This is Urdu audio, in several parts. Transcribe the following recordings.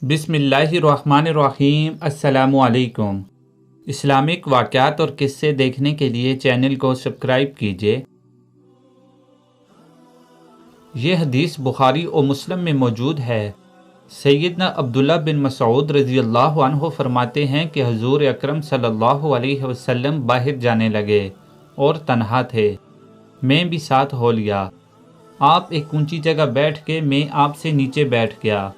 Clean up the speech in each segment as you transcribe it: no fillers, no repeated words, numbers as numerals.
بسم اللہ الرحمن الرحیم۔ السلام علیکم۔ اسلامک واقعات اور قصے دیکھنے کے لیے چینل کو سبسکرائب کیجیے۔ یہ حدیث بخاری و مسلم میں موجود ہے۔ سیدنا عبداللہ بن مسعود رضی اللہ عنہ فرماتے ہیں کہ حضور اکرم صلی اللہ علیہ وسلم باہر جانے لگے اور تنہا تھے، میں بھی ساتھ ہو لیا۔ آپ ایک اونچی جگہ بیٹھ کے میں آپ سے نیچے بیٹھ گیا،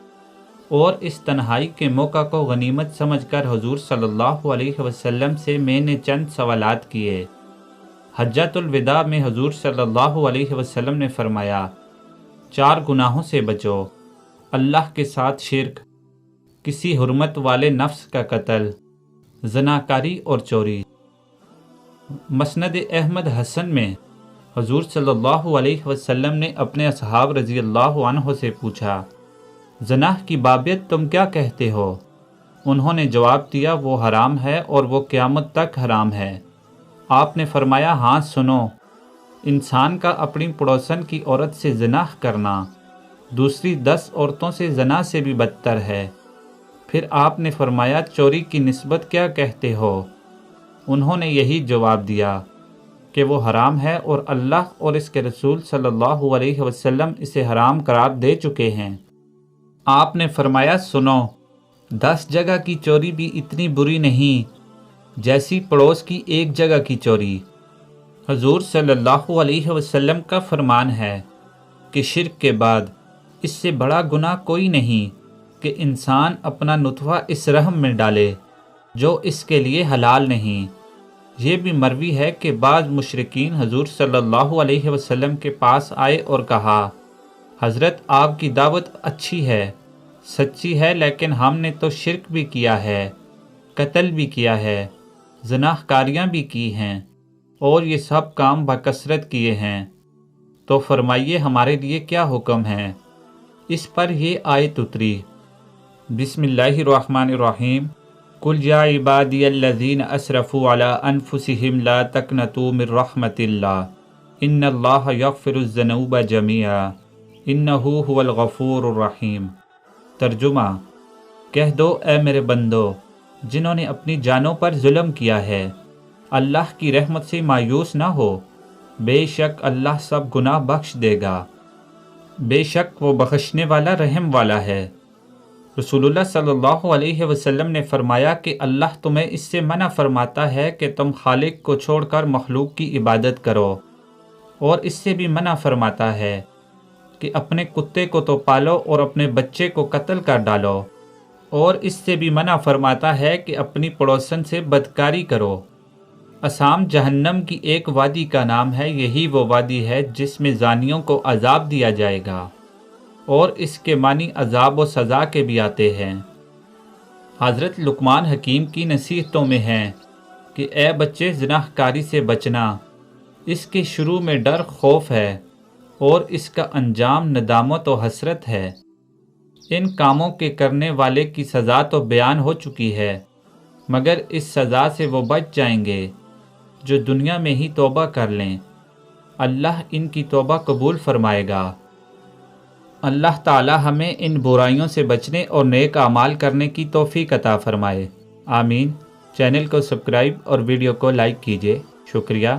اور اس تنہائی کے موقع کو غنیمت سمجھ کر حضور صلی اللہ علیہ وسلم سے میں نے چند سوالات کیے۔ حجۃ الوداع میں حضور صلی اللہ علیہ وسلم نے فرمایا، 4 گناہوں سے بچو، اللہ کے ساتھ شرک، کسی حرمت والے نفس کا قتل، زناکاری اور چوری۔ مسند احمد حسن میں حضور صلی اللہ علیہ وسلم نے اپنے اصحاب رضی اللہ عنہ سے پوچھا، زنا کی بابیت تم کیا کہتے ہو؟ انہوں نے جواب دیا، وہ حرام ہے اور وہ قیامت تک حرام ہے۔ آپ نے فرمایا، ہاں سنو، انسان کا اپنی پڑوسن کی عورت سے زنا کرنا دوسری 10 عورتوں سے زنا سے بھی بدتر ہے۔ پھر آپ نے فرمایا، چوری کی نسبت کیا کہتے ہو؟ انہوں نے یہی جواب دیا کہ وہ حرام ہے اور اللہ اور اس کے رسول صلی اللہ علیہ وسلم اسے حرام قرار دے چکے ہیں۔ آپ نے فرمایا، سنو، 10 جگہ کی چوری بھی اتنی بری نہیں جیسی پڑوس کی 1 جگہ کی چوری۔ حضور صلی اللہ علیہ وسلم کا فرمان ہے کہ شرک کے بعد اس سے بڑا گناہ کوئی نہیں کہ انسان اپنا نطفہ اس رحم میں ڈالے جو اس کے لیے حلال نہیں۔ یہ بھی مروی ہے کہ بعض مشرکین حضور صلی اللہ علیہ وسلم کے پاس آئے اور کہا، حضرت آپ کی دعوت اچھی ہے، سچی ہے، لیکن ہم نے تو شرک بھی کیا ہے، قتل بھی کیا ہے، زناہ کاریاں بھی کی ہیں، اور یہ سب کام بکثرت کیے ہیں، تو فرمائیے ہمارے لیے کیا حکم ہے؟ اس پر یہ آیت اتری، بسم اللہ الرحمن الرحیم، قل یا عبادی الذین اسرفوا علی انفسہم لا تقنطوا من رحمت اللہ ان اللہ یغفر الذنوب جمیعا انہ هو الغفور الرحیم۔ ترجمہ، کہہ دو اے میرے بندو جنہوں نے اپنی جانوں پر ظلم کیا ہے، اللہ کی رحمت سے مایوس نہ ہو، بے شک اللہ سب گناہ بخش دے گا، بے شک وہ بخشنے والا رحم والا ہے۔ رسول اللہ صلی اللہ علیہ وسلم نے فرمایا کہ اللہ تمہیں اس سے منع فرماتا ہے کہ تم خالق کو چھوڑ کر مخلوق کی عبادت کرو، اور اس سے بھی منع فرماتا ہے کہ اپنے کتے کو تو پالو اور اپنے بچے کو قتل کر ڈالو، اور اس سے بھی منع فرماتا ہے کہ اپنی پڑوسن سے بدکاری کرو۔ اسام جہنم کی ایک وادی کا نام ہے، یہی وہ وادی ہے جس میں زانیوں کو عذاب دیا جائے گا، اور اس کے معنی عذاب و سزا کے بھی آتے ہیں۔ حضرت لقمان حکیم کی نصیحتوں میں ہیں کہ اے بچے، زنا کاری سے بچنا، اس کے شروع میں ڈر خوف ہے اور اس کا انجام ندامت و حسرت ہے۔ ان کاموں کے کرنے والے کی سزا تو بیان ہو چکی ہے، مگر اس سزا سے وہ بچ جائیں گے جو دنیا میں ہی توبہ کر لیں، اللہ ان کی توبہ قبول فرمائے گا۔ اللہ تعالی ہمیں ان برائیوں سے بچنے اور نیک اعمال کرنے کی توفیق عطا فرمائے، آمین۔ چینل کو سبسکرائب اور ویڈیو کو لائک کیجیے، شکریہ۔